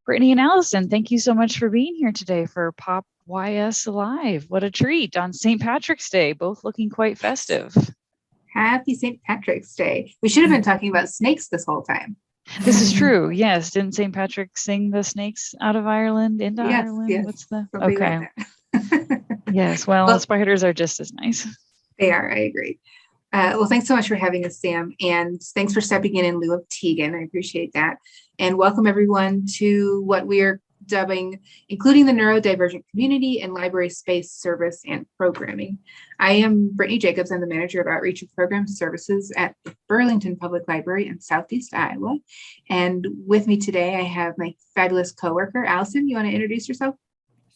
Brittany and Allison, thank you so much for being here today for Pop YS Live. What a treat on St. Patrick's Day, both looking quite festive. Happy St. Patrick's Day. We should have been talking about snakes this whole time. This is true. Yes. Didn't St. Patrick sing the snakes out of Ireland into Ireland? Yes. What's the okay? Yes. Well, spiders are just as nice. They are. I agree. Well, thanks so much for having us, Sam. And thanks for stepping in lieu of Tegan. I appreciate that. And welcome everyone to what we are dubbing, including the neurodivergent community and library space service and programming. I am Brittany Jacobs. I'm the manager of outreach and program services at the Burlington Public Library in Southeast Iowa. And with me today, I have my fabulous coworker, Allison. You want to introduce yourself?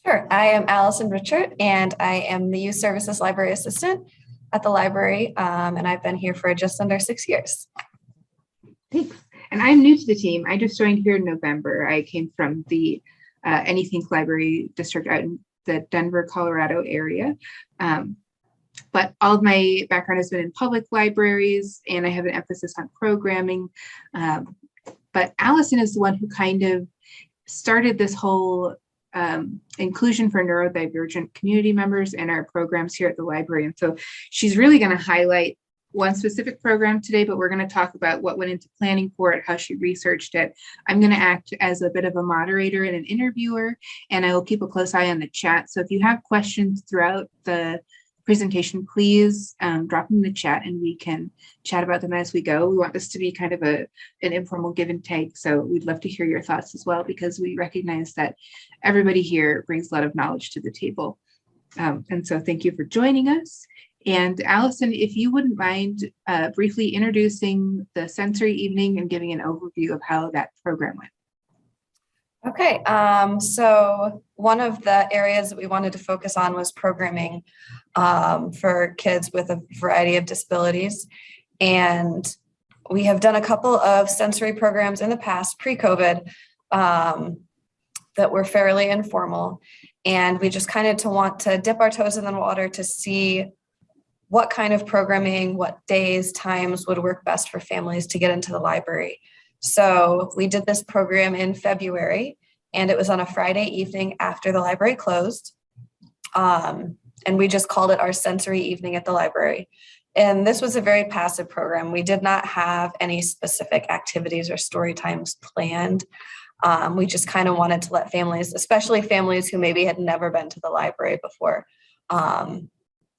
Sure. I am Allison Richert, and I am the Youth Services Library Assistant at the library, and I've been here for just under 6 years. Thanks. And I'm new to the team. I just joined here in November. I came from the Anythink Library District out in the Denver, Colorado area. But all of my background has been in public libraries, and I have an emphasis on programming. But Allison is the one who kind of started this whole inclusion for neurodivergent community members in our programs here at the library. And so she's really going to highlight one specific program today, but we're going to talk about what went into planning for it, how she researched it. I'm going to act as a bit of a moderator and an interviewer, and I will keep a close eye on the chat. So if you have questions throughout the presentation, please drop them in the chat and we can chat about them as we go. We want this to be kind of an informal give and take. So we'd love to hear your thoughts as well, because we recognize that everybody here brings a lot of knowledge to the table. And so thank you for joining us. And Allison, if you wouldn't mind briefly introducing the sensory evening and giving an overview of how that program went. Okay, so one of the areas that we wanted to focus on was programming for kids with a variety of disabilities. And we have done a couple of sensory programs in the past, pre-COVID, that were fairly informal. And we just kind of want to dip our toes in the water to see what kind of programming, what days, times would work best for families to get into the library. So we did this program in February, and it was on a Friday evening after the library closed. And we just called it our sensory evening at the library. And this was a very passive program. We did not have any specific activities or story times planned. We just kind of wanted to let families, especially families who maybe had never been to the library before,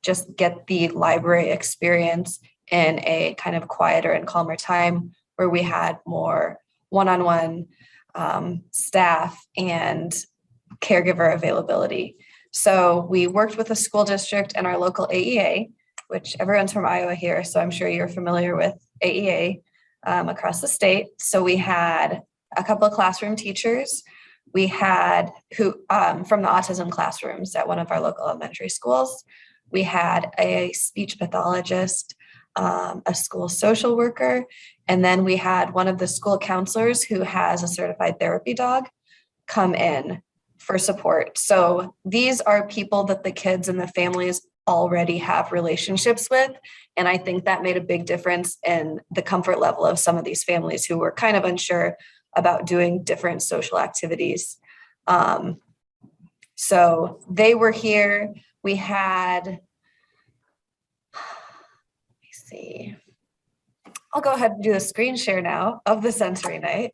just get the library experience in a kind of quieter and calmer time where we had more one-on-one staff and caregiver availability. So we worked with the school district and our local AEA, which everyone's from Iowa here, so I'm sure you're familiar with AEA across the state. So we had a couple of classroom teachers. We had who from the Autism Classrooms at one of our local elementary schools. We had a speech pathologist, a school social worker, and then we had one of the school counselors who has a certified therapy dog come in for support. So these are people that the kids and the families already have relationships with. And I think that made a big difference in the comfort level of some of these families who were kind of unsure about doing different social activities. So they were here. We had, let me see, I'll go ahead and do a screen share now of the sensory night.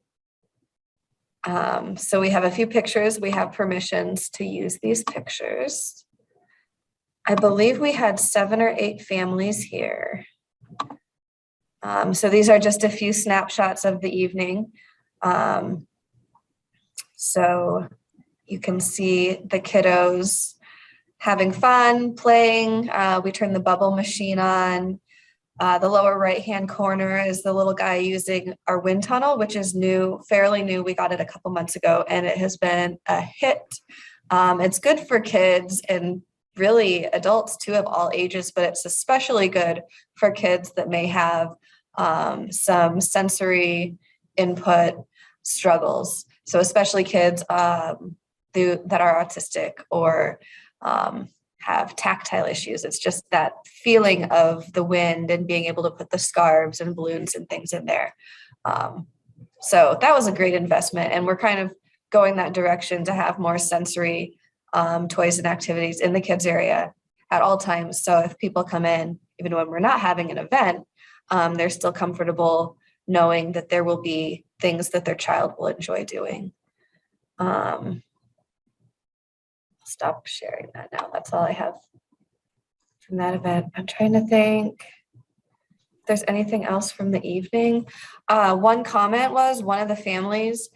So we have a few pictures. We have permissions to use these pictures. I believe we had 7 or 8 families here. So these are just a few snapshots of the evening. So you can see the kiddos having fun, playing. We turned the bubble machine on. The lower right-hand corner is the little guy using our wind tunnel, which is new, fairly new. We got it a couple months ago, and it has been a hit. It's good for kids and really adults too of all ages, but it's especially good for kids that may have some sensory input struggles. So especially kids that are autistic or have tactile issues. It's just that feeling of the wind and being able to put the scarves and balloons and things in there. So that was a great investment. And we're kind of going that direction to have more sensory toys and activities in the kids area at all times. So if people come in, even when we're not having an event, they're still comfortable knowing that there will be things that their child will enjoy doing. Stop sharing that now. That's all I have from that event. I'm trying to think if there's anything else from the evening. One comment was one of the families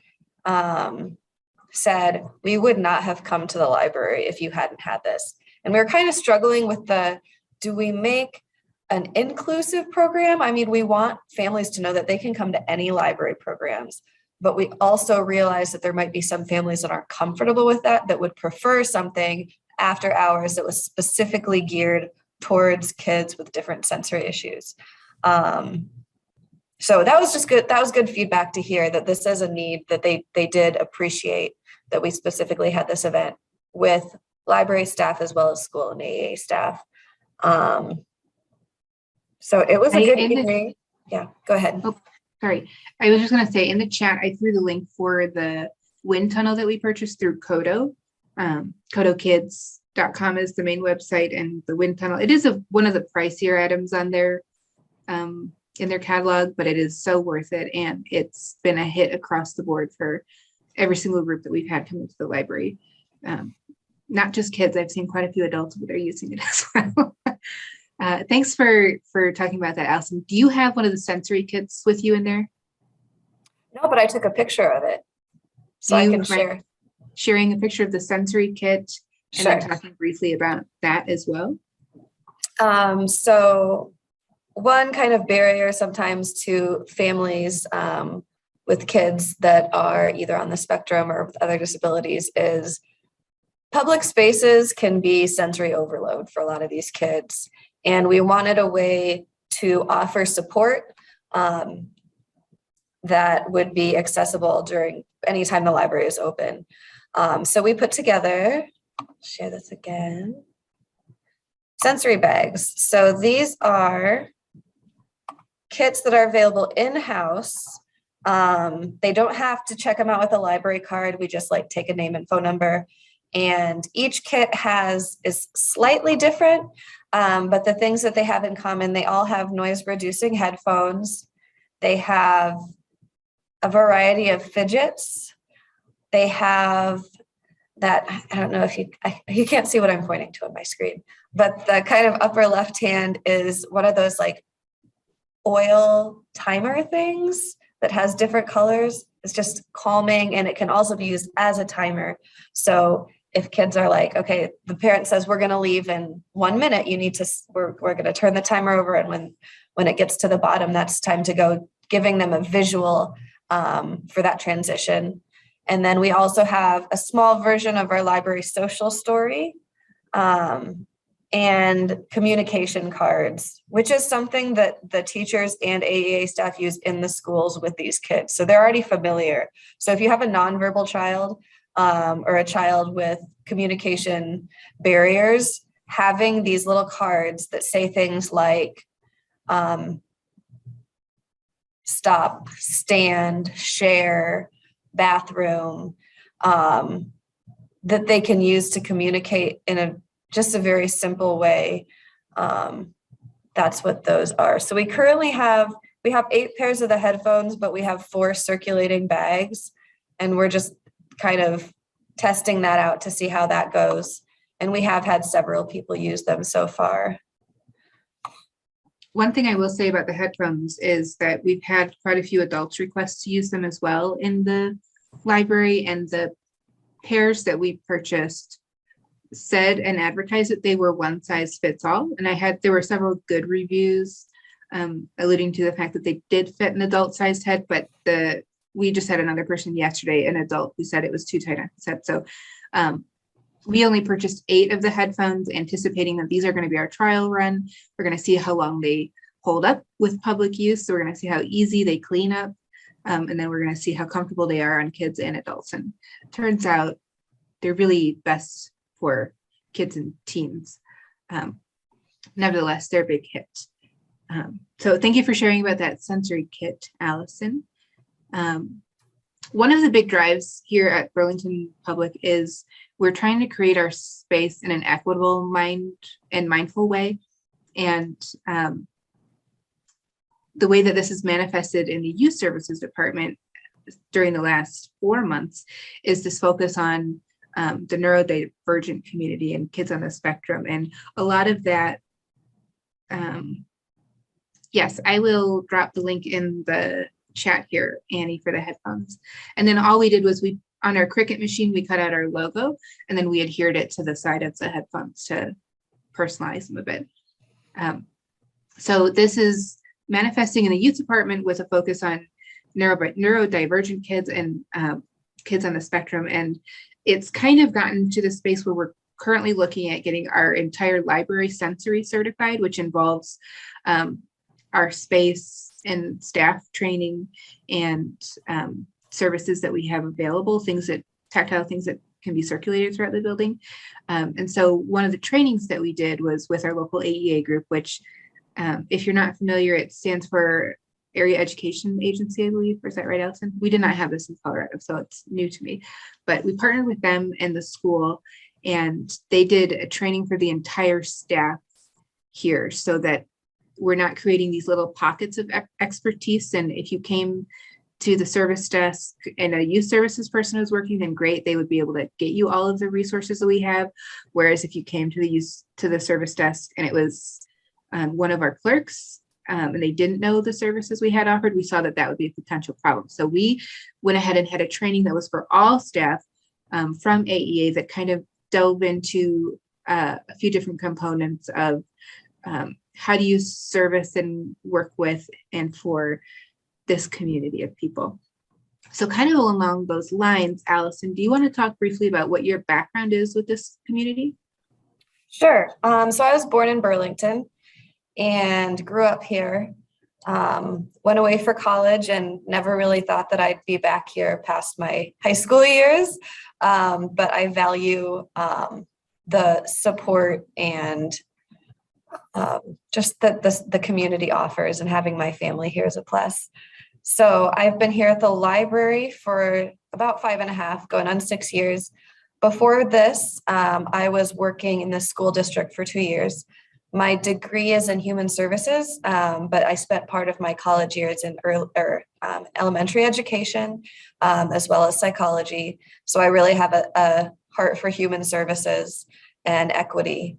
said, we would not have come to the library if you hadn't had this. And we were kind of struggling with do we make an inclusive program? I mean, we want families to know that they can come to any library programs, but we also realize that there might be some families that aren't comfortable with that would prefer something after hours that was specifically geared towards kids with different sensory issues. So that was just good. That was good feedback to hear that this is a need that they did appreciate, that we specifically had this event with library staff as well as school and AAA staff. So it was a good evening. Yeah, go ahead. Oh, sorry. I was just going to say in the chat, I threw the link for the wind tunnel that we purchased through Kodo. KodoKids.com is the main website, and the wind tunnel. It is one of the pricier items on their in their catalog, but it is so worth it. And it's been a hit across the board for every single group that we've had come into the library. Not just kids. I've seen quite a few adults that are using it as well. Thanks for talking about that, Allison. Do you have one of the sensory kits with you in there? No, but I took a picture of it, so I can share. Sharing a picture of the sensory kit, and Sure. then talking briefly about that as well. So one kind of barrier sometimes to families with kids that are either on the spectrum or with other disabilities is public spaces can be sensory overload for a lot of these kids. And we wanted a way to offer support that would be accessible during any time the library is open. So we put together, share this again, sensory bags. So these are kits that are available in-house. They don't have to check them out with a library card. We just take a name and phone number. And each kit is slightly different, but the things that they have in common, they all have noise reducing headphones. They have a variety of fidgets. They have that, I don't know if you can't see what I'm pointing to on my screen, but the kind of upper left hand is one of those oil timer things that has different colors. It's just calming, and it can also be used as a timer. So if kids are okay, the parent says we're going to leave in 1 minute, we're going to turn the timer over, and when it gets to the bottom, that's time to go, giving them a visual for that transition. And then we also have a small version of our library social story and communication cards, which is something that the teachers and AEA staff use in the schools with these kids. So they're already familiar. So if you have a nonverbal child or a child with communication barriers, having these little cards that say things like stop, stand, share, bathroom, that they can use to communicate in just a very simple way. That's what those are. So we currently have 8 pairs of the headphones, but we have 4 circulating bags, and we're just kind of testing that out to see how that goes. And we have had several people use them so far. One thing I will say about the headphones is that we've had quite a few adults request to use them as well in the library, and the pairs that we purchased said and advertised that they were one size fits all. And there were several good reviews alluding to the fact that they did fit an adult sized head, but we just had another person yesterday, an adult, who said it was too tight on his head. So we only purchased 8 of the headphones, anticipating that these are going to be our trial run. We're going to see how long they hold up with public use. So we're going to see how easy they clean up. And then we're going to see how comfortable they are on kids and adults. And it turns out they're really best for kids and teens. Nevertheless, they're a big hit. So thank you for sharing about that sensory kit, Allison. one of the big drives here at Burlington Public is we're trying to create our space in an equitable mindful way. And the way that this is manifested in the youth services department during the last 4 months is this focus on the neurodivergent community and kids on the spectrum. And a lot of that, yes, I will drop the link in the chat here, Annie, for the headphones. And then all we did was on our Cricut machine, we cut out our logo and then we adhered it to the side of the headphones to personalize them a bit. So this is manifesting in the youth department with a focus on neurodivergent kids and kids on the spectrum. And it's kind of gotten to the space where we're currently looking at getting our entire library sensory certified, which involves our space and staff training and services that we have available, tactile things that can be circulated throughout the building. And so one of the trainings that we did was with our local AEA group, which if you're not familiar, it stands for Area Education Agency, I believe. Or is that right, Allison? We did not have this in Colorado, so it's new to me. But we partnered with them and the school, and they did a training for the entire staff here so that we're not creating these little pockets of expertise. And if you came to the service desk and a youth services person was working, then great, they would be able to get you all of the resources that we have. Whereas if you came to the service desk and it was one of our clerks and they didn't know the services we had offered, we saw that that would be a potential problem. So we went ahead and had a training that was for all staff from AEA that kind of delve into a few different components of how do you service and work with and for this community of people. So kind of along those lines, Allison, do you want to talk briefly about what your background is with this community? Sure. So I was born in Burlington and grew up here, went away for college and never really thought that I'd be back here past my high school years. But I value the support and just that the community offers, and having my family here is a plus. So I've been here at the library for about 5.5, going on 6 years. Before this, I was working in the school district for 2 years. My degree is in human services, but I spent part of my college years in elementary education, as well as psychology. So I really have a heart for human services and equity.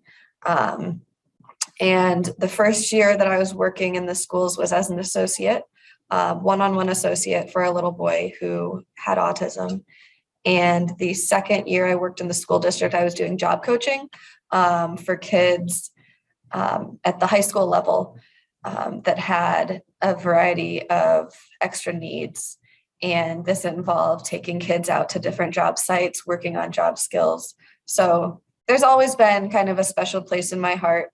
And the first year that I was working in the schools was as an associate, one-on-one associate for a little boy who had autism. And the second year I worked in the school district, I was doing job coaching for kids at the high school level that had a variety of extra needs. And this involved taking kids out to different job sites, working on job skills. So there's always been kind of a special place in my heart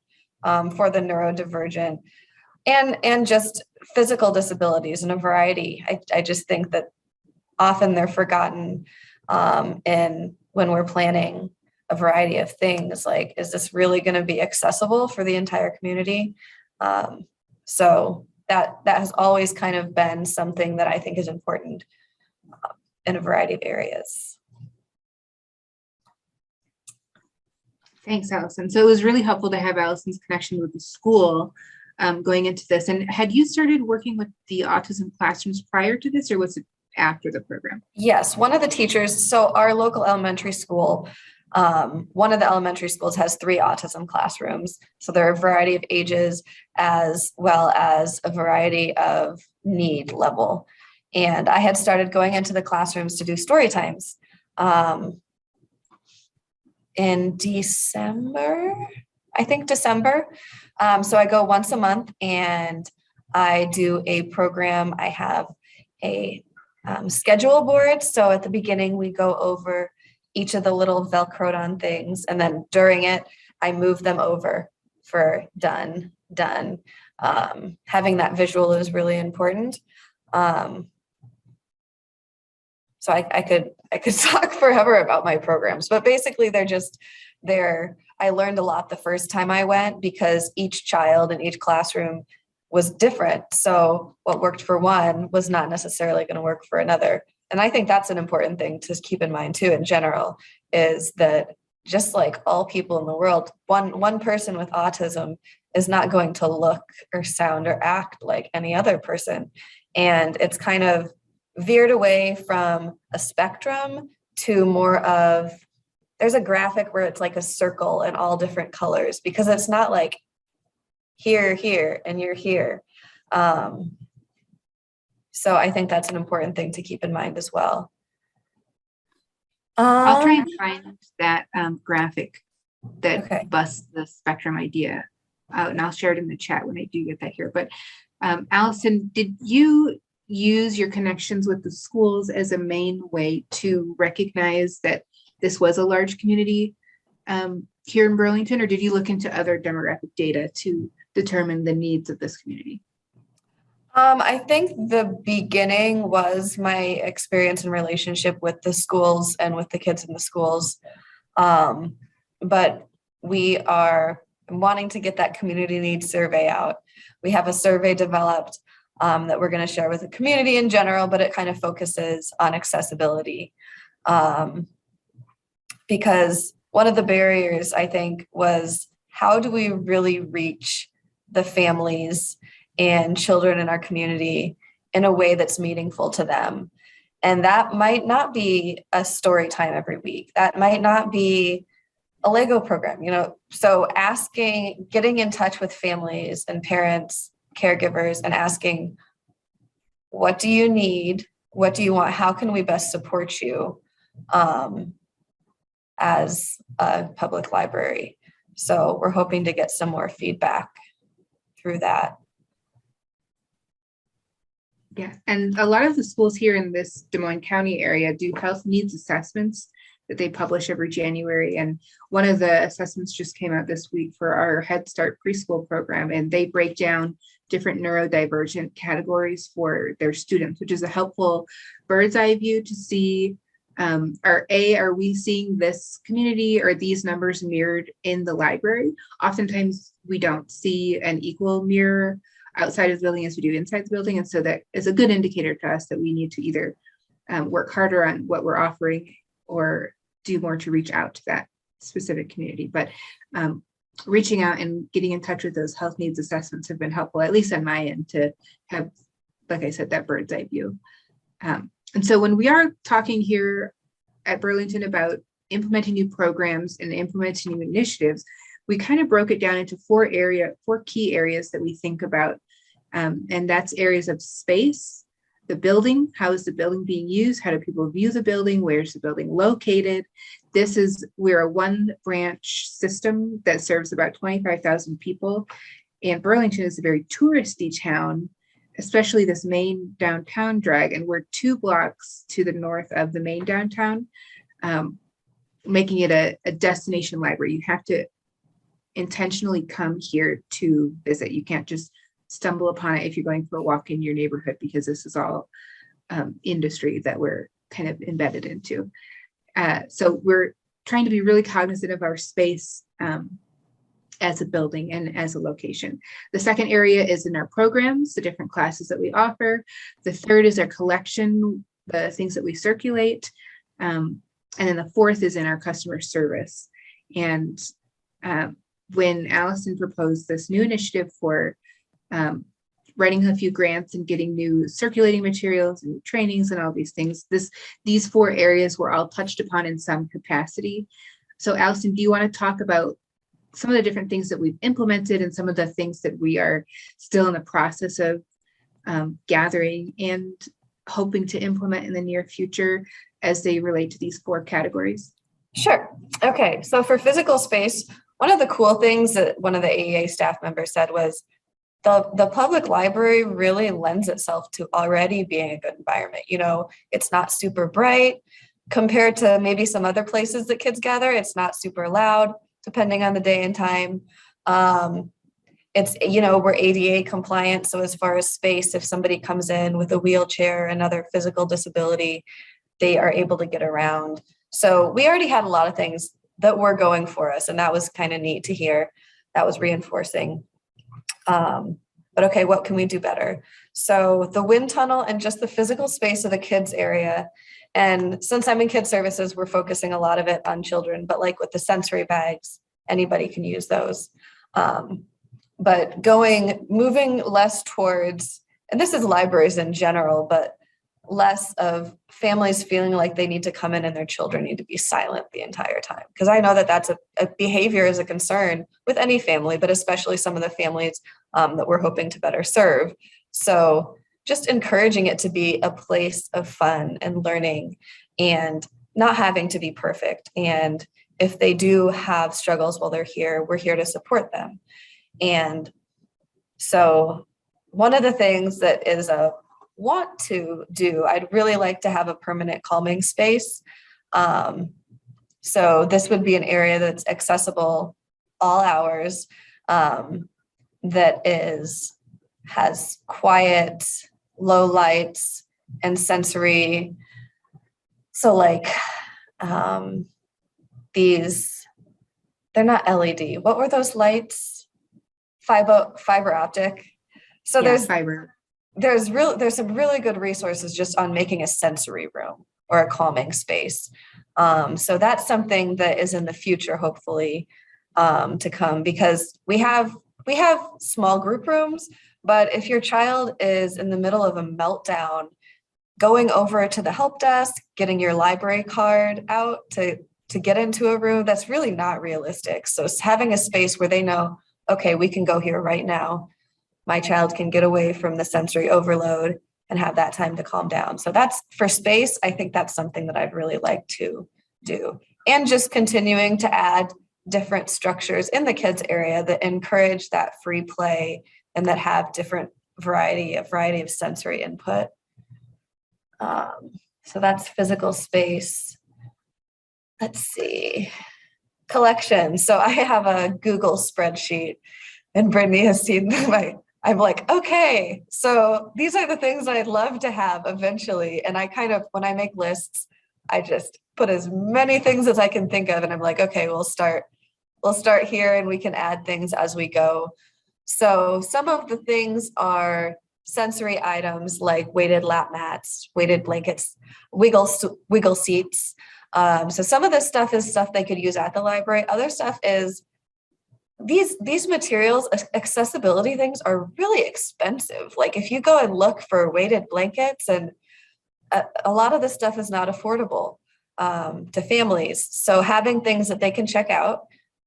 for the neurodivergent and just physical disabilities and a variety. I just think that often they're forgotten and when we're planning a variety of things, like, is this really going to be accessible for the entire community? So that has always kind of been something that I think is important in a variety of areas. Thanks, Allison. So it was really helpful to have Allison's connection with the school going into this. And had you started working with the Autism Classrooms prior to this, or was it after the program? Yes, one of the teachers, so our local elementary school, one of the elementary schools has 3 autism classrooms. So there are a variety of ages as well as a variety of need level. And I had started going into the classrooms to do story times in December. So I go once a month and I do a program. I have a schedule board. So at the beginning, we go over each of the little Velcroed on things. And then during it, I move them over for done. Having that visual is really important. So I could talk forever about my programs, but basically I learned a lot the first time I went because each child in each classroom was different. So what worked for one was not necessarily going to work for another. And I think that's an important thing to keep in mind too, in general, is that just like all people in the world, one person with autism is not going to look or sound or act like any other person. And it's kind of veered away from a spectrum to more of, there's a graphic where it's like a circle in all different colors, because it's not like here, and you're here. So I think that's an important thing to keep in mind as well. I'll try and find that graphic that busts the spectrum idea out, and I'll share it in the chat when I do get that here. But Allison, did you use your connections with the schools as a main way to recognize that this was a large community here in Burlington, or did you look into other demographic data to determine the needs of this community? I think the beginning was my experience and relationship with the schools and with the kids in the schools. But we are wanting to get that community needs survey out. We have a survey developed that we're going to share with the community in general, but it kind of focuses on accessibility. Because one of the barriers, I think, was how do we really reach the families and children in our community in a way that's meaningful to them? And that might not be a story time every week. That might not be a Lego program, so getting in touch with families and parents, caregivers, and asking, what do you need? What do you want? How can we best support you as a public library? So we're hoping to get some more feedback through that. Yeah, and a lot of the schools here in this Des Moines County area do health needs assessments that they publish every January. And one of the assessments just came out this week for our Head Start preschool program, and they break down different neurodivergent categories for their students, which is a helpful bird's eye view to see, are we seeing this community or these numbers mirrored in the library? Oftentimes we don't see an equal mirror outside of the building as we do inside the building. And so that is a good indicator to us that we need to either work harder on what we're offering or do more to reach out to that specific community. But reaching out and getting in touch with those health needs assessments have been helpful, at least on my end, to have, like I said, that bird's eye view. And so when we are talking here at Burlington about implementing new programs and implementing new initiatives, we kind of broke it down into four key areas that we think about. And that's areas of space, the building, how is the building being used? How do people view the building? Where's the building located? We're a one branch system that serves about 25,000 people. And Burlington is a very touristy town, especially this main downtown drag. And we're 2 blocks to the north of the main downtown, making it a destination library. You have to intentionally come here to visit. You can't just stumble upon it if you're going for a walk in your neighborhood, because this is all industry that we're kind of embedded into. So we're trying to be really cognizant of our space as a building and as a location. The second area is in our programs, the different classes that we offer. The third is our collection, the things that we circulate. And then the fourth is in our customer service. And when Allison proposed this new initiative for writing a few grants and getting new circulating materials and trainings and all these things, these 4 areas were all touched upon in some capacity. So Allison, do you want to talk about some of the different things that we've implemented and some of the things that we are still in the process of gathering and hoping to implement in the near future as they relate to these 4 categories? Sure. Okay. So for physical space, one of the cool things that one of the AEA staff members said was the public library really lends itself to already being a good environment. It's not super bright compared to maybe some other places that kids gather. It's not super loud, depending on the day and time. We're ADA compliant. So as far as space, if somebody comes in with a wheelchair and other physical disability, they are able to get around. So we already had a lot of things that were going for us. And that was kind of neat to hear. That was reinforcing. but okay, what can we do better? So the wind tunnel and just the physical space of the kids area. And since I'm in kids services, we're focusing a lot of it on children, but like with the sensory bags, anybody can use those. But moving less towards, and this is libraries in general, but less of families feeling like they need to come in and their children need to be silent the entire time. Because I know that that's a behavior is a concern with any family, but especially some of the families that we're hoping to better serve. So just encouraging it to be a place of fun and learning and not having to be perfect. And if they do have struggles while they're here, we're here to support them. And so one of the things that is a want to do, I'd really like to have a permanent calming space. So this would be an area that's accessible all hours, that has quiet, low lights and sensory. So like they're not LED. What were those lights? Fiber optic. So Yeah, fiber. There's some really good resources just on making a sensory room or a calming space. So that's something that is in the future, hopefully, to come, because we have small group rooms, but if your child is in the middle of a meltdown, going over to the help desk, getting your library card out to get into a room, that's really not realistic. So having a space where they know, okay, we can go here right now. My child can get away from the sensory overload and have that time to calm down. So that's for space. I think that's something that I'd really like to do. And just continuing to add different structures in the kids area that encourage that free play and that have different variety of sensory input. So that's physical space. Let's see, collections. So I have a Google spreadsheet, and Brittany has seen I'm like, okay, so these are the things I'd love to have eventually. And I kind of, when I make lists, I just put as many things as I can think of. And I'm like, okay, we'll start here and we can add things as we go. So some of the things are sensory items like weighted lap mats, weighted blankets, wiggle seats. So some of this stuff is stuff they could use at the library. Other stuff is these materials, accessibility things are really expensive. Like if you go and look for weighted blankets, and a lot of this stuff is not affordable to families. So having things that they can check out,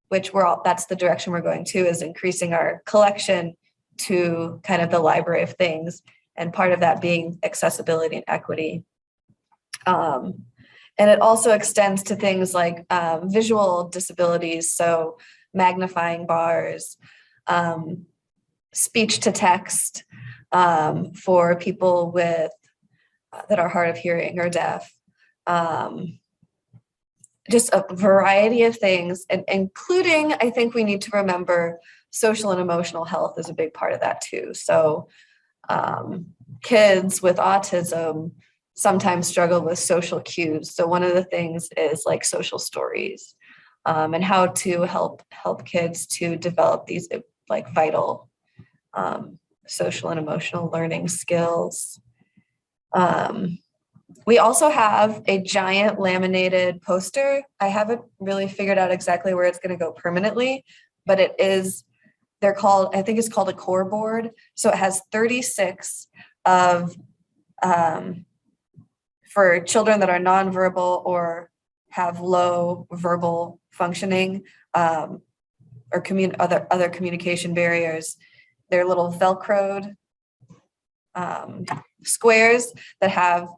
which that's the direction we're going to, is increasing our collection to kind of the library of things. And part of that being accessibility and equity. And it also extends to things like visual disabilities. So magnifying bars, speech to text for people with that are hard of hearing or deaf. Just a variety of things, and including, I think we need to remember social and emotional health is a big part of that too. So kids with autism sometimes struggle with social cues. So one of the things is like social stories. And how to help kids to develop these like vital social and emotional learning skills. We also have a giant laminated poster. I haven't really figured out exactly where it's going to go permanently, but I think it's called a core board. So it has 36 of, for children that are nonverbal or have low verbal functioning, or other communication barriers. They're little Velcroed squares that have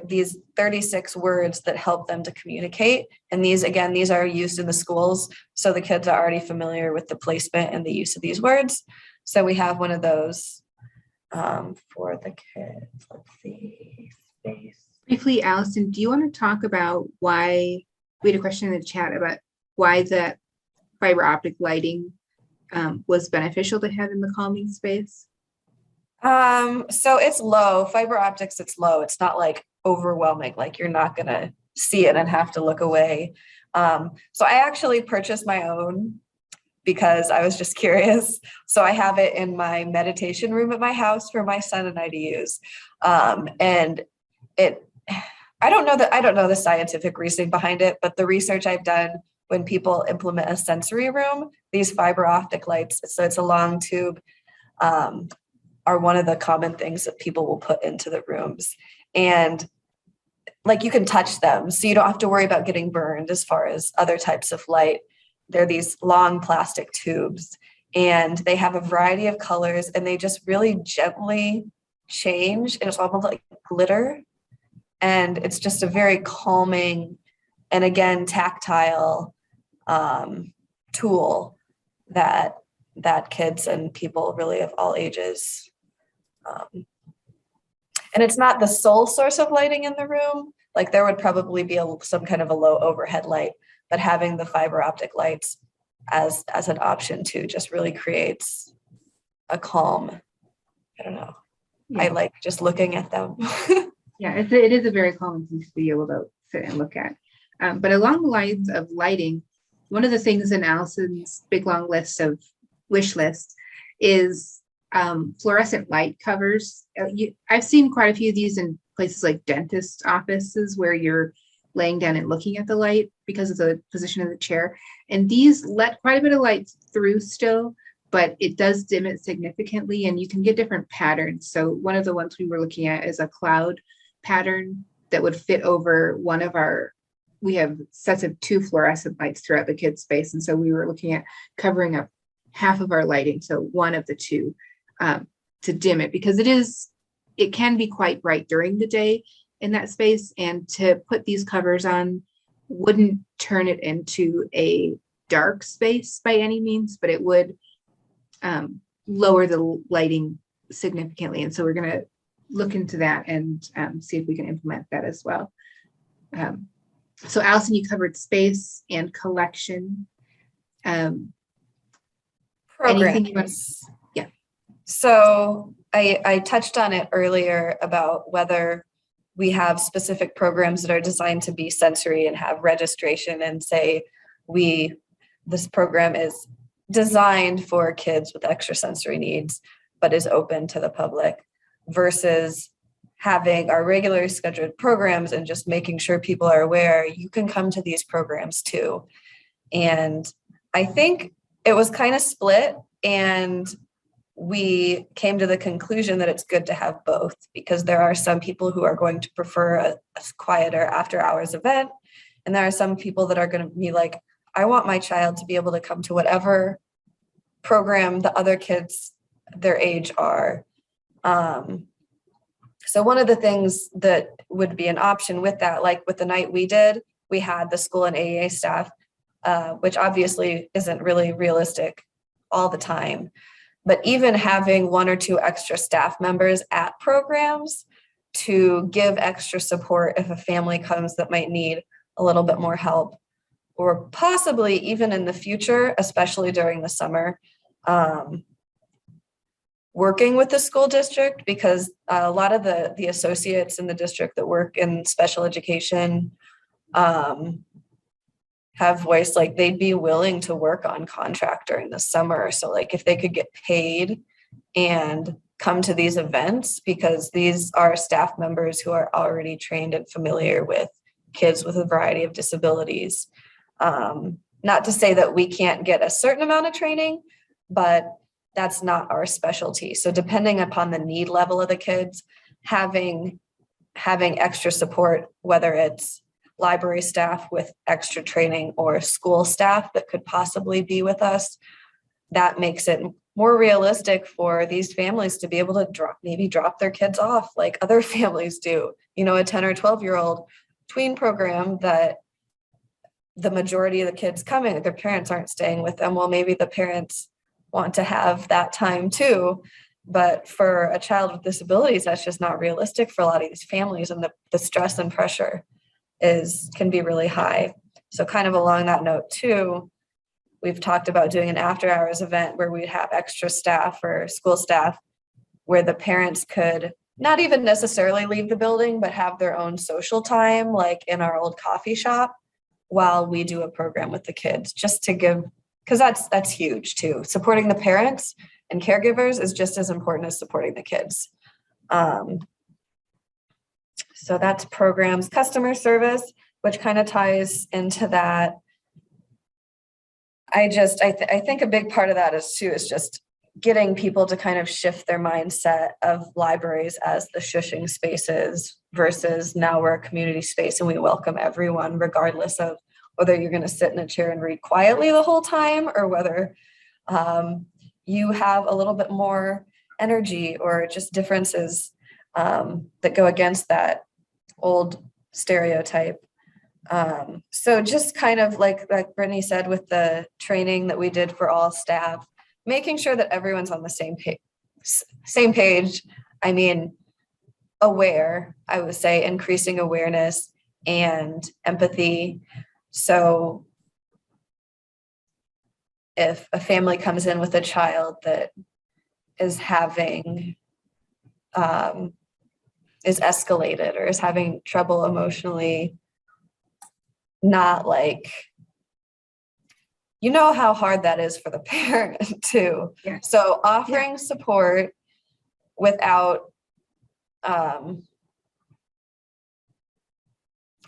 these 36 words that help them to communicate. And these are used in the schools. So the kids are already familiar with the placement and the use of these words. So we have one of those for the kids. Let's see, space. Briefly, Allison, do you want to talk about why, we had a question in the chat about why the fiber optic lighting was beneficial to have in the calming space? So it's low, fiber optics, it's low. It's not like overwhelming, like you're not going to see it and have to look away. So I actually purchased my own because I was just curious. So I have it in my meditation room at my house for my son and I to use. And I don't know the scientific reasoning behind it, but the research I've done, when people implement a sensory room, these fiber optic lights, so it's a long tube, are one of the common things that people will put into the rooms. And like, you can touch them, so you don't have to worry about getting burned as far as other types of light. They're these long plastic tubes, and they have a variety of colors, and they just really gently change. And it's almost like glitter. And it's just a very calming and, again, tactile tool that kids and people really of all ages. And it's not the sole source of lighting in the room. Like, there would probably be some kind of a low overhead light, but having the fiber optic lights as an option too just really creates a calm. I don't know. Yeah. I like just looking at them. Yeah, it is a very calming thing to be able to sit and look at. But along the lines of lighting, one of the things in Allison's big long list of wish list is fluorescent light covers. I've seen quite a few of these in places like dentist offices where you're laying down and looking at the light because of the position of the chair. And these let quite a bit of light through still, but it does dim it significantly, and you can get different patterns. So one of the ones we were looking at is a cloud pattern that would fit over one of we have sets of 2 fluorescent lights throughout the kids' space. And so we were looking at covering up half of our lighting, so one of the 2, to dim it, because it can be quite bright during the day in that space. And to put these covers on wouldn't turn it into a dark space by any means, but it would lower the lighting significantly. And so we're going to look into that and see if we can implement that as well. So Allison, you covered space and collection. Programs. Anything you want? Yeah. So I touched on it earlier about whether we have specific programs that are designed to be sensory and have registration and say this program is designed for kids with extrasensory needs, but is open to the public, versus having our regular scheduled programs and just making sure people are aware you can come to these programs too. And I think it was kind of split, and we came to the conclusion that it's good to have both, because there are some people who are going to prefer a quieter after hours event. And there are some people that are going to be like, I want my child to be able to come to whatever program the other kids their age are. So one of the things that would be an option with that, like with the night we did, we had the school and AEA staff, which obviously isn't really realistic all the time. But even having 1 or 2 extra staff members at programs to give extra support if a family comes that might need a little bit more help, or possibly even in the future, especially during the summer, working with the school district, because a lot of the associates in the district that work in special education have voiced like they'd be willing to work on contract during the summer. So like if they could get paid and come to these events, because these are staff members who are already trained and familiar with kids with a variety of disabilities. Not to say that we can't get a certain amount of training, but that's not our specialty. So depending upon the need level of the kids, having extra support, whether it's library staff with extra training or school staff that could possibly be with us, that makes it more realistic for these families to be able to drop their kids off like other families do. You know, a 10 or 12-year-old tween program that the majority of the kids coming, their parents aren't staying with them. Well, maybe the parents want to have that time too. But for a child with disabilities, that's just not realistic for a lot of these families, and the stress and pressure can be really high. So kind of along that note too, we've talked about doing an after hours event where we'd have extra staff or school staff where the parents could not even necessarily leave the building, but have their own social time, like in our old coffee shop, while we do a program with the kids, just to give because that's huge too. Supporting the parents and caregivers is just as important as supporting the kids. So that's programs. Customer service, which kind of ties into that. I think a big part of that is just getting people to kind of shift their mindset of libraries as the shushing spaces versus now we're a community space and we welcome everyone regardless of whether you're going to sit in a chair and read quietly the whole time or whether you have a little bit more energy or just differences that go against that old stereotype. So just kind of like Brittany said with the training that we did for all staff, making sure that everyone's on the same page. I mean, aware, I would say, increasing awareness and empathy. So if a family comes in with a child that is having, is escalated or is having trouble emotionally, not like, you know how hard that is for the parent too. Yeah. So offering support without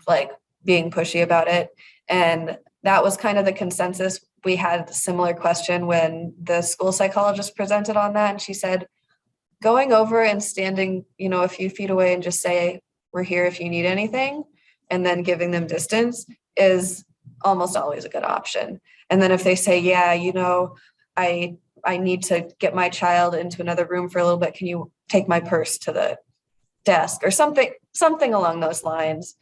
like being pushy about it. And that was kind of the consensus. We had a similar question when the school psychologist presented on that. And she said, going over and standing, a few feet away and just say, we're here if you need anything, and then giving them distance is almost always a good option. And then if they say, yeah, I need to get my child into another room for a little bit, can you take my purse to the desk or something along those lines,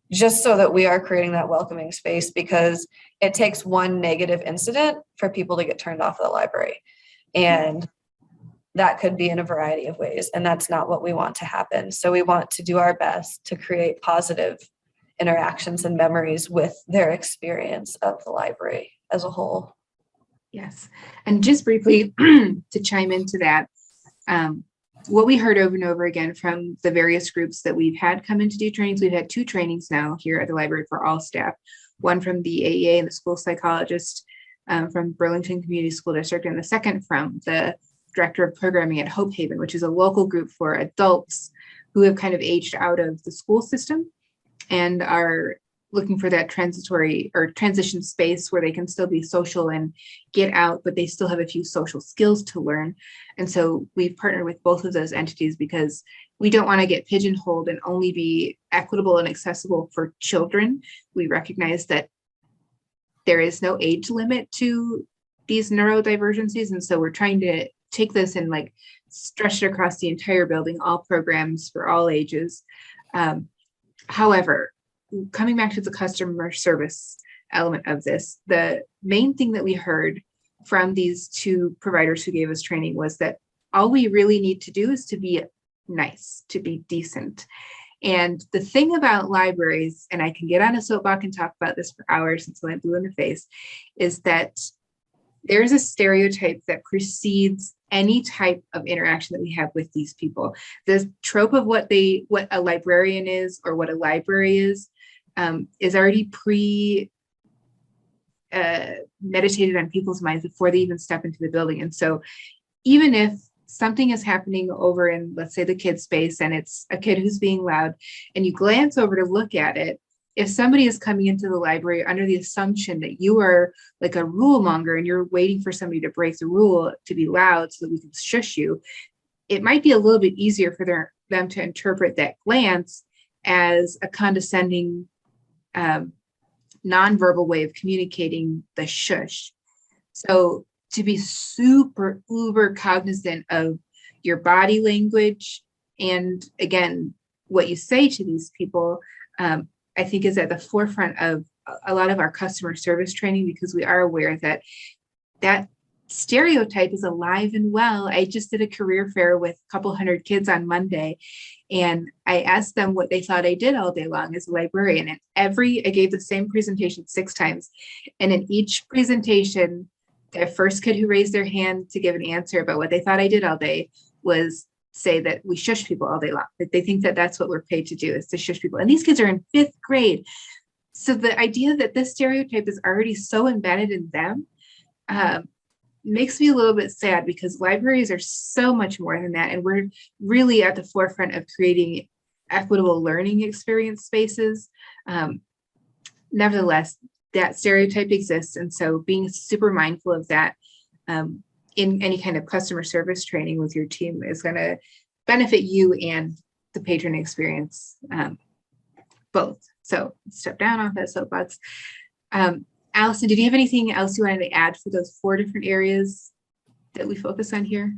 just so that we are creating that welcoming space, because it takes one negative incident for people to get turned off of the library. And that could be in a variety of ways. And that's not what we want to happen. So we want to do our best to create positive interactions and memories with their experience of the library as a whole. Yes. And just briefly to chime into that, what we heard over and over again from the various groups that we've had come in to do trainings, we've had 2 trainings now here at the library for all staff, one from the AEA and the school psychologist from Burlington Community School District, and the second from the director of programming at Hope Haven, which is a local group for adults who have kind of aged out of the school system and are looking for that transitory or transition space where they can still be social and get out, but they still have a few social skills to learn. And so we've partnered with both of those entities because we don't want to get pigeonholed and only be equitable and accessible for children. We recognize that there is no age limit to these neurodivergencies. And so we're trying to take this and like stretch it across the entire building, all programs for all ages. However, coming back to the customer service element of this, the main thing that we heard from these 2 providers who gave us training was that all we really need to do is to be nice, to be decent. And the thing about libraries, and I can get on a soapbox and talk about this for hours until I'm blue in the face, is that there's a stereotype that precedes any type of interaction that we have with these people. The trope of what a librarian is or what a library is already meditated on people's minds before they even step into the building. And so even if something is happening over in, let's say, the kid space, and it's a kid who's being loud, and you glance over to look at it, if somebody is coming into the library under the assumption that you are like a rule monger and you're waiting for somebody to break the rule to be loud so that we can shush you, it might be a little bit easier for them to interpret that glance as a condescending, nonverbal way of communicating the shush. So to be super uber cognizant of your body language and, again, what you say to these people, I think is at the forefront of a lot of our customer service training, because we are aware that that stereotype is alive and well. I just did a career fair with a couple hundred kids on Monday, and I asked them what they thought I did all day long as a librarian. And I gave the same presentation 6 times. And in each presentation, the first kid who raised their hand to give an answer about what they thought I did all day was say that we shush people all day long. That they think that that's what we're paid to do, is to shush people. And these kids are in 5th grade. So the idea that this stereotype is already so embedded in them makes me a little bit sad, because libraries are so much more than that. And we're really at the forefront of creating equitable learning experience spaces. Nevertheless, that stereotype exists. And so being super mindful of that in any kind of customer service training with your team is going to benefit you and the patron experience both. So step down off that soapbox. Allison, did you have anything else you wanted to add for those 4 different areas that we focus on here?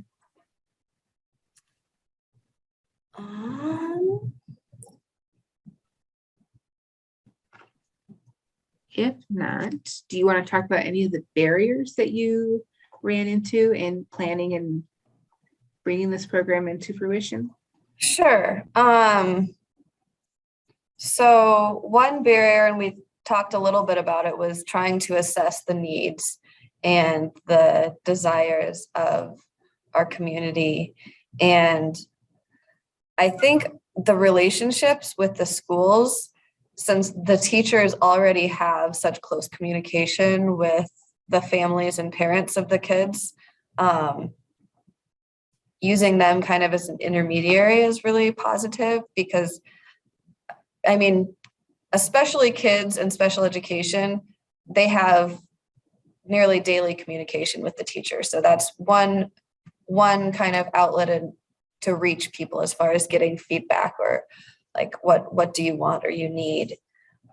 If not, do you want to talk about any of the barriers that you ran into in planning and bringing this program into fruition? Sure. So one barrier, and we talked a little bit about it, was trying to assess the needs and the desires of our community. And I think the relationships with the schools, since the teachers already have such close communication with the families and parents of the kids, using them kind of as an intermediary is really positive, because I mean, especially kids in special education, they have nearly daily communication with the teacher. So that's one kind of outlet to reach people as far as getting feedback, or like, what do you want or you need?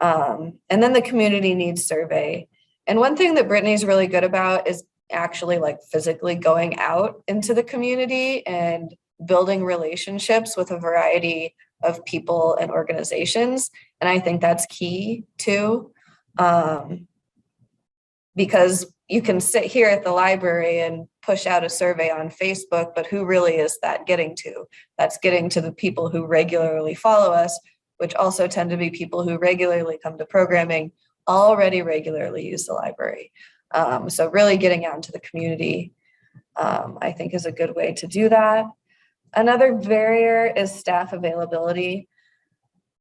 And then the community needs survey. And one thing that Brittany's really good about is actually like physically going out into the community and building relationships with a variety of people and organizations. And I think that's key too, because you can sit here at the library and push out a survey on Facebook, but who really is that getting to? That's getting to the people who regularly follow us, which also tend to be people who regularly come to programming, already regularly use the library. So really getting out into the community, I think, is a good way to do that. Another barrier is staff availability.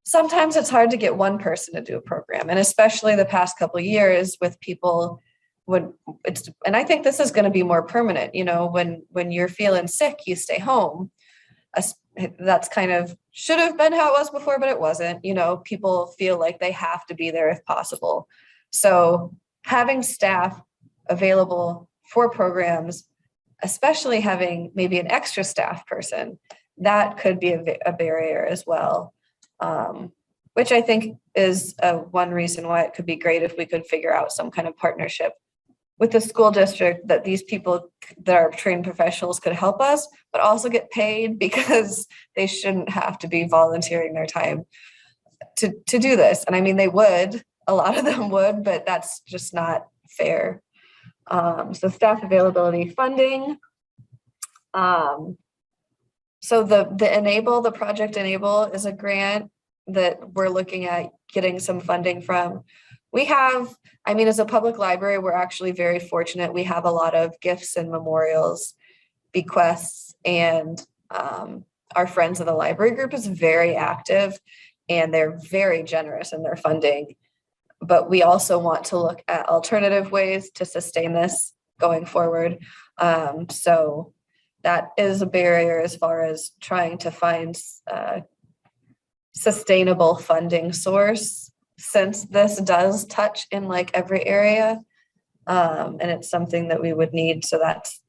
Sometimes it's hard to get one person to do a program, and especially the past couple of years with people and I think this is going to be more permanent, when you're feeling sick, you stay home. That's kind of should have been how it was before, but it wasn't. People feel like they have to be there if possible. So having staff available for programs, especially having maybe an extra staff person, that could be a barrier as well, which I think is one reason why it could be great if we could figure out some kind of partnership with the school district, that these people that are trained professionals could help us, but also get paid, because they shouldn't have to be volunteering their time to do this. And I mean, they would, a lot of them would, but that's just not fair. So staff availability, funding. So the Project Enable is a grant that we're looking at getting some funding from. We have, as a public library, we're actually very fortunate. We have a lot of gifts and memorials, bequests, and our Friends of the Library group is very active, and they're very generous in their funding. But we also want to look at alternative ways to sustain this going forward. So that is a barrier as far as trying to find a sustainable funding source, since this does touch in like every area, and it's something that we would need. So that's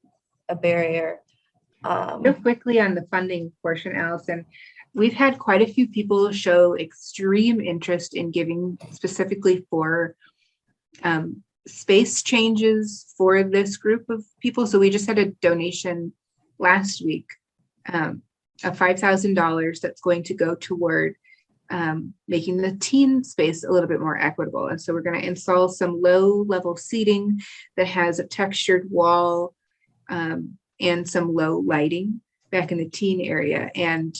a barrier. Real quickly on the funding portion, Allison, we've had quite a few people show extreme interest in giving specifically for space changes for this group of people. So we just had a donation last week of $5,000 that's going to go toward making the teen space a little bit more equitable. And so we're going to install some low-level seating that has a textured wall and some low lighting back in the teen area. And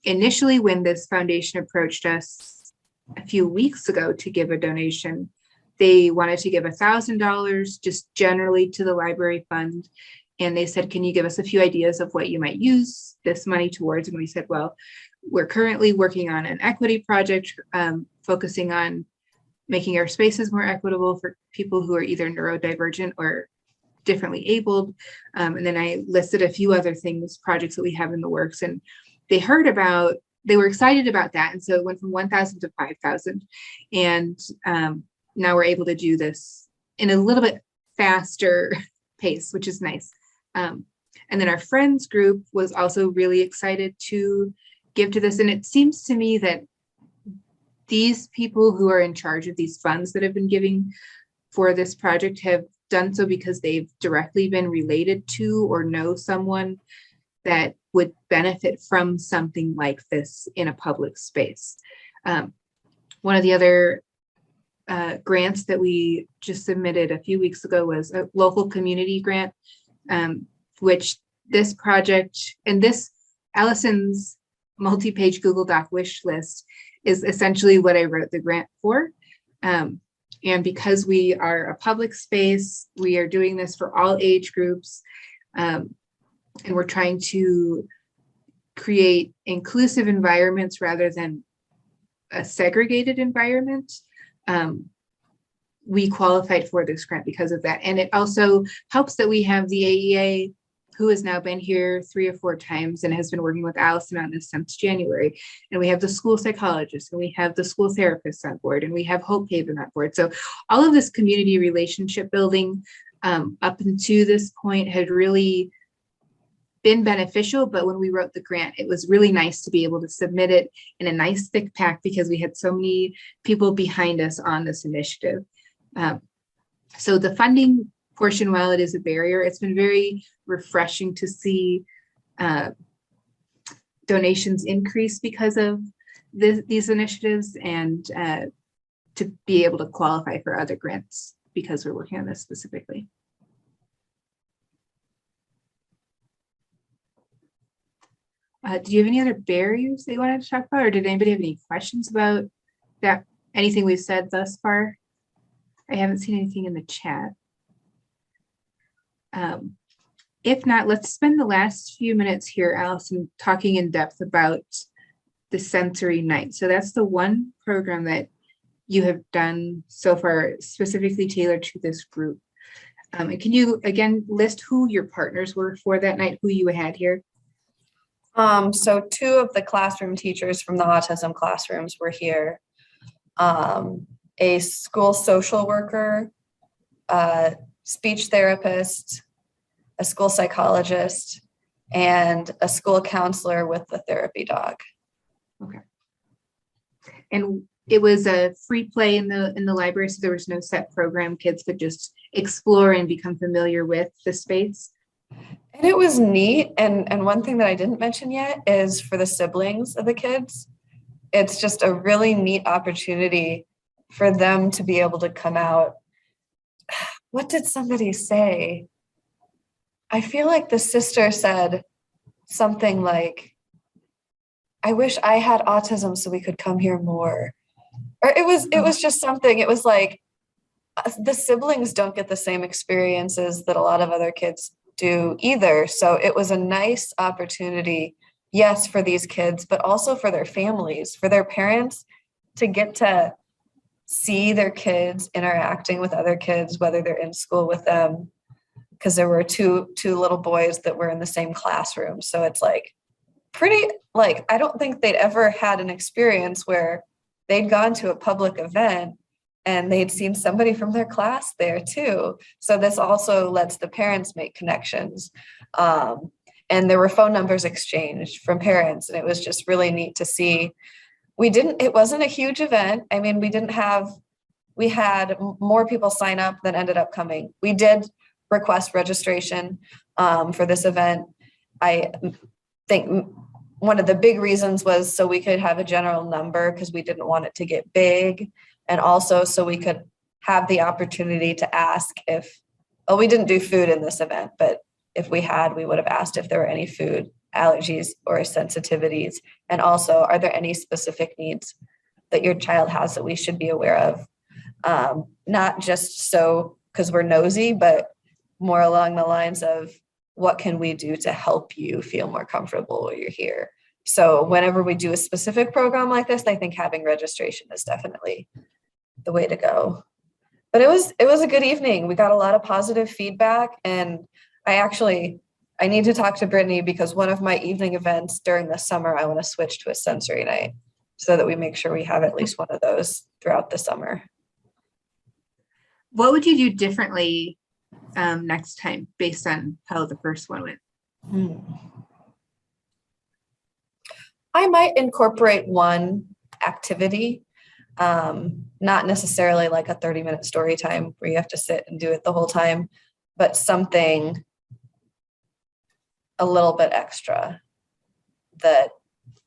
initially, when this foundation approached us a few weeks ago to give a donation, they wanted to give $1,000 just generally to the library fund. And they said, can you give us a few ideas of what you might use this money towards? And we said, well, we're currently working on an equity project, focusing on making our spaces more equitable for people who are either neurodivergent or differently abled. And then I listed a few other things, projects that we have in the works, and they were excited about that. And so it went from 1,000 to 5,000. And now we're able to do this in a little bit faster pace, which is nice. And then our friends group was also really excited to give to this. And it seems to me that these people who are in charge of these funds that have been giving for this project have done so because they've directly been related to or know someone that would benefit from something like this in a public space. One of the other grants that we just submitted a few weeks ago was a local community grant, which this project and this Allison's multi-page Google Doc wish list is essentially what I wrote the grant for. And because we are a public space, we are doing this for all age groups. And we're trying to create inclusive environments rather than a segregated environment. We qualified for this grant because of that. And it also helps that we have the AEA, who has now been here 3 or 4 times and has been working with Allison on this since January. And we have the school psychologists, and we have the school therapists on board, and we have Hope Haven on board. So all of this community relationship building up until this point had really been beneficial. But when we wrote the grant, it was really nice to be able to submit it in a nice thick pack because we had so many people behind us on this initiative. So the funding portion, while it is a barrier, it's been very refreshing to see donations increase because of these initiatives, and to be able to qualify for other grants because we're working on this specifically. Do you have any other barriers that you wanted to talk about, or did anybody have any questions about that? Anything we've said thus far? I haven't seen anything in the chat. If not, let's spend the last few minutes here, Allison, talking in depth about the sensory night. So that's the one program that you have done so far, specifically tailored to this group. And can you again list who your partners were for that night, who you had here? So 2 of the classroom teachers from the Autism Classrooms were here. A school social worker, speech therapist, a school psychologist, and a school counselor with the therapy dog. Okay. And it was a free play in the library, so there was no set program. Kids could just explore and become familiar with the space. And it was neat. And one thing that I didn't mention yet is for the siblings of the kids, it's just a really neat opportunity for them to be able to come out. What did somebody say? I feel like the sister said something like, I wish I had autism so we could come here more. Or it was just something. It was like the siblings don't get the same experiences that a lot of other kids do either. So it was a nice opportunity, yes, for these kids, but also for their families, for their parents to get to see their kids interacting with other kids, whether they're in school with them, because there were two little boys that were in the same classroom. So it's like pretty, like, I don't think they'd ever had an experience where they'd gone to a public event and they'd seen somebody from their class there too. So this also lets the parents make connections. And there were phone numbers exchanged from parents. And it was just really neat to see. It wasn't a huge event. I mean, we had more people sign up than ended up coming. We did request registration for this event. I think one of the big reasons was so we could have a general number because we didn't want it to get big. And also so we could have the opportunity to ask we didn't do food in this event, but if we had, we would have asked if there were any food allergies or sensitivities. And also, are there any specific needs that your child has that we should be aware of? Not just so because we're nosy, but more along the lines of what can we do to help you feel more comfortable while you're here? So whenever we do a specific program like this, I think having registration is definitely the way to go. But it was a good evening. We got a lot of positive feedback, and I need to talk to Brittany because one of my evening events during the summer, I want to switch to a sensory night so that we make sure we have at least one of those throughout the summer. What would you do differently next time based on how the first one went? I might incorporate one activity, not necessarily like a 30-minute story time where you have to sit and do it the whole time, but something a little bit extra that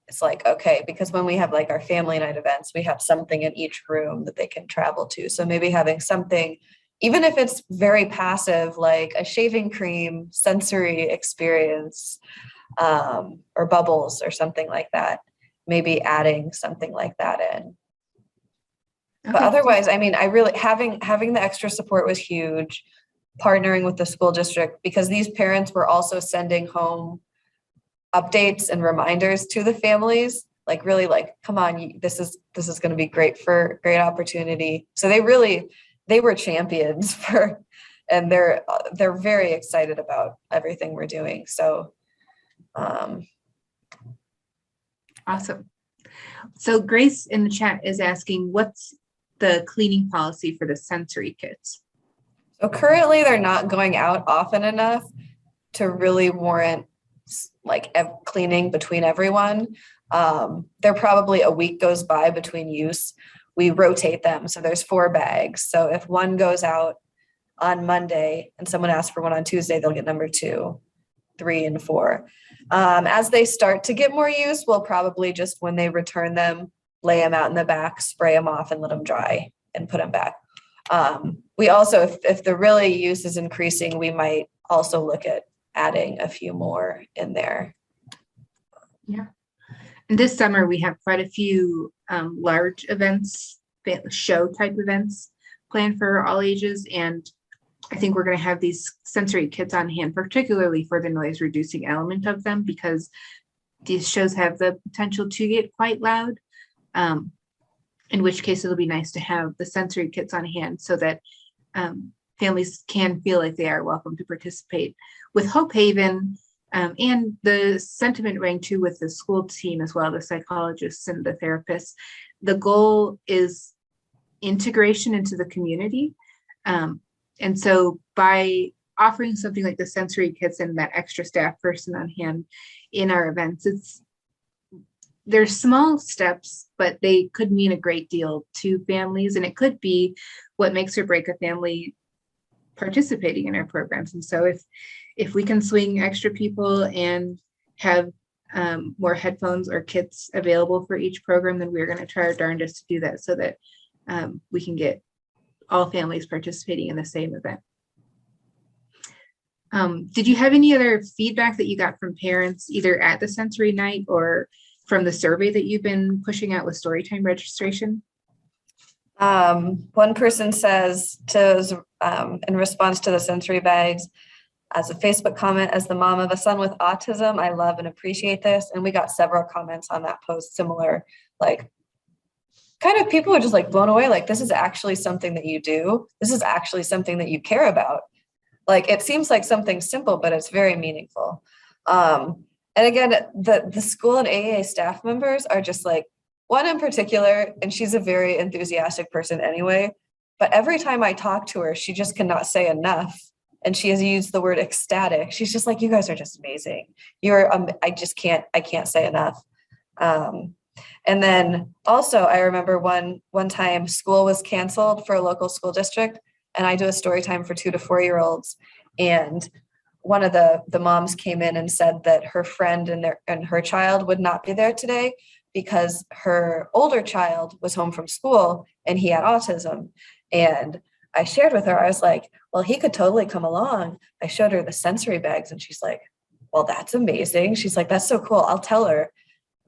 it's like, okay, because when we have like our family night events, we have something in each room that they can travel to. So maybe having something, even if it's very passive, like a shaving cream sensory experience, or bubbles or something like that, maybe adding something like that in. Okay. But otherwise, I mean, I really, having the extra support was huge. Partnering with the school district, because these parents were also sending home updates and reminders to the families, like really like, come on, this is going to be great opportunity. So they were champions for, and they're very excited about everything we're doing. So awesome. So Grace in the chat is asking, what's the cleaning policy for the sensory kits? So currently they're not going out often enough to really warrant like cleaning between everyone. They're probably a week goes by between use. We rotate them. So there's 4 bags. So if one goes out on Monday and someone asks for one on Tuesday, they'll get number 2, 3, and 4. As they start to get more use, we'll probably just, when they return them, lay them out in the back, spray them off and let them dry and put them back. We also, if the really use is increasing, we might also look at adding a few more in there. Yeah. And this summer we have quite a few large events, show type events planned for all ages. And I think we're going to have these sensory kits on hand, particularly for the noise reducing element of them, because these shows have the potential to get quite loud. In which case it'll be nice to have the sensory kits on hand so that families can feel like they are welcome to participate. With Hope Haven and the sentiment ring too with the school team as well, the psychologists and the therapists, the goal is integration into the community. And so by offering something like the sensory kits and that extra staff person on hand in our events, they're small steps, but they could mean a great deal to families, and it could be what makes or break a family participating in our programs. And so if we can swing extra people and have more headphones or kits available for each program, then we're going to try our darndest to do that so that we can get all families participating in the same event. Did you have any other feedback that you got from parents, either at the sensory night or from the survey that you've been pushing out with Storytime registration? One person says in response to the sensory bags, as a Facebook comment, as the mom of a son with autism, I love and appreciate this. And we got several comments on that post similar, like kind of people were just like blown away. Like, this is actually something that you do. This is actually something that you care about. Like, it seems like something simple, but it's very meaningful. And again, the school and AAA staff members are just like, one in particular, and she's a very enthusiastic person anyway, but every time I talk to her, she just cannot say enough. And she has used the word ecstatic. She's just like, you guys are just amazing. I can't say enough. And then also I remember one time school was canceled for a local school district, and I do a story time for 2 to 4 year olds. And one of the moms came in and said that her friend and her child would not be there today because her older child was home from school and he had autism. And I shared with her, I was like, well, he could totally come along. I showed her the sensory bags and she's like, well, that's amazing. She's like, that's so cool. I'll tell her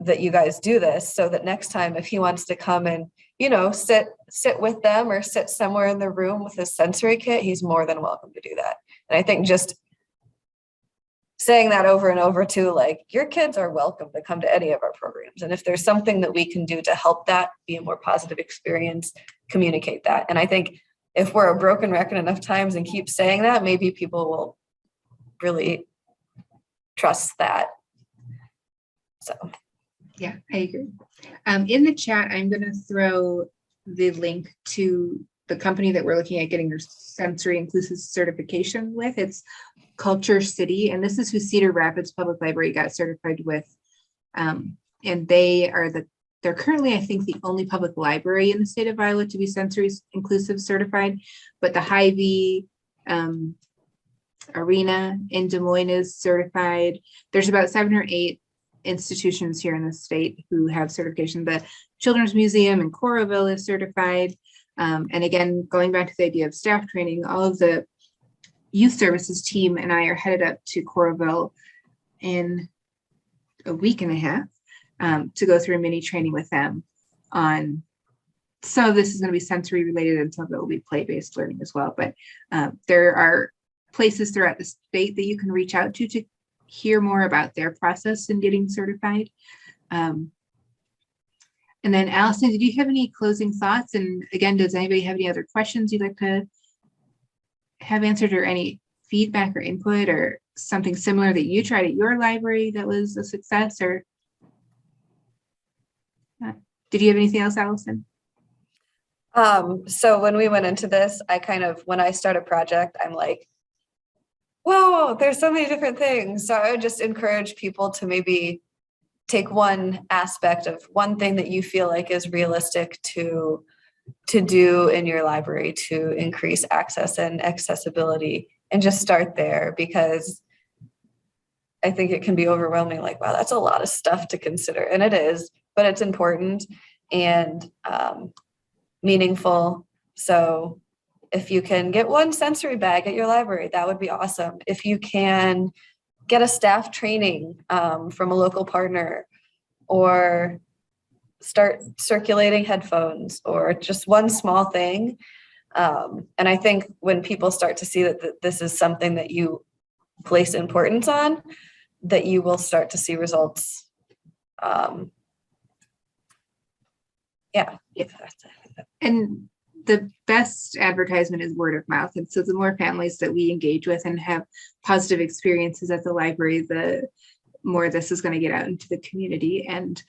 that you guys do this so that next time if he wants to come and, sit with them or sit somewhere in the room with his sensory kit, he's more than welcome to do that. And I think just saying that over and over too, like your kids are welcome to come to any of our programs. And if there's something that we can do to help that be a more positive experience, communicate that. And I think if we're a broken record enough times and keep saying that, maybe people will really trust that. So. Yeah, I agree. In the chat, I'm going to throw the link to the company that we're looking at getting their sensory inclusive certification with. It's Culture City, and this is who Cedar Rapids Public Library got certified with. And they're currently, I think, the only public library in the state of Iowa to be sensory inclusive certified, but the Hy-Vee Arena in Des Moines is certified. There's about 7 or 8 institutions here in the state who have certification. The Children's Museum in Coralville is certified. And again, going back to the idea of staff training, all of the youth services team and I are headed up to Coralville in a week and a half to go through a mini training with them on, so this is going to be sensory related and some of it will be play-based learning as well. But there are places throughout the state that you can reach out to hear more about their process in getting certified. And then Allison, did you have any closing thoughts? And again, does anybody have any other questions you'd like to have answered, or any feedback or input or something similar that you tried at your library that was a success? Or did you have anything else, Allison? So when we went into this, when I start a project, I'm like, whoa, there's so many different things. So I would just encourage people to maybe take one aspect of one thing that you feel like is realistic to do in your library to increase access and accessibility, and just start there, because I think it can be overwhelming. Like, wow, that's a lot of stuff to consider. And it is, but it's important and meaningful. So if you can get one sensory bag at your library, that would be awesome. If you can get a staff training from a local partner, or start circulating headphones, or just one small thing. And I think when people start to see that this is something that you place importance on, that you will start to see results. Yeah. And the best advertisement is word of mouth. And so the more families that we engage with and have positive experiences at the library, the more this is going to get out into the community. And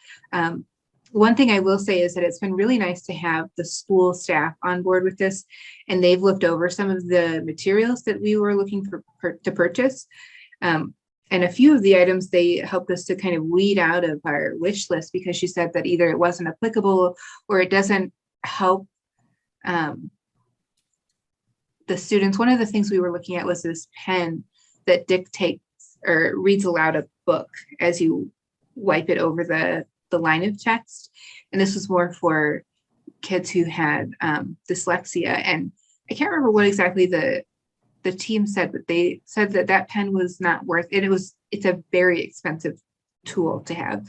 one thing I will say is that it's been really nice to have the school staff on board with this, and they've looked over some of the materials that we were looking to purchase. And a few of the items they helped us to kind of weed out of our wish list, because she said that either it wasn't applicable or it doesn't help the students. One of the things we were looking at was this pen that dictates or reads aloud a book as you wipe it over the line of text. And this was more for kids who had dyslexia. And I can't remember what exactly the team said, but they said that pen was not worth it. It's a very expensive tool to have.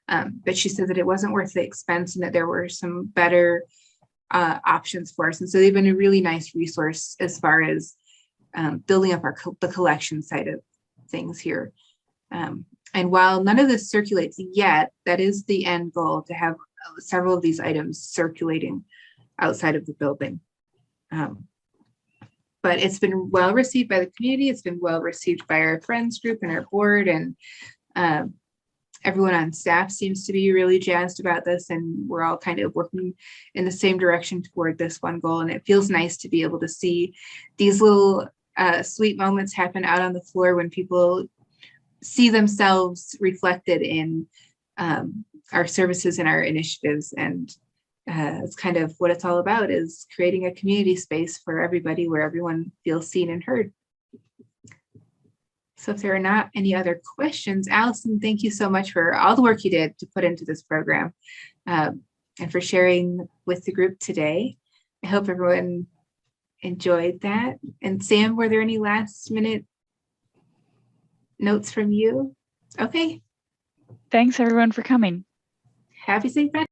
But she said that it wasn't worth the expense and that there were some better options for us. And so they've been a really nice resource as far as building up the collection side of things here. And while none of this circulates yet, that is the end goal, to have several of these items circulating outside of the building. But it's been well received by the community. It's been well received by our friends group and our board, and everyone on staff seems to be really jazzed about this, and we're all kind of working in the same direction toward this one goal. And it feels nice to be able to see these little sweet moments happen out on the floor when people see themselves reflected in our services and our initiatives. And it's kind of what it's all about, is creating a community space for everybody where everyone feels seen and heard. So if there are not any other questions, Allison, thank you so much for all the work you did to put into this program and for sharing with the group today. I hope everyone enjoyed that. And Sam, were there any last minute notes from you? Okay. Thanks everyone for coming. Happy St. Patrick's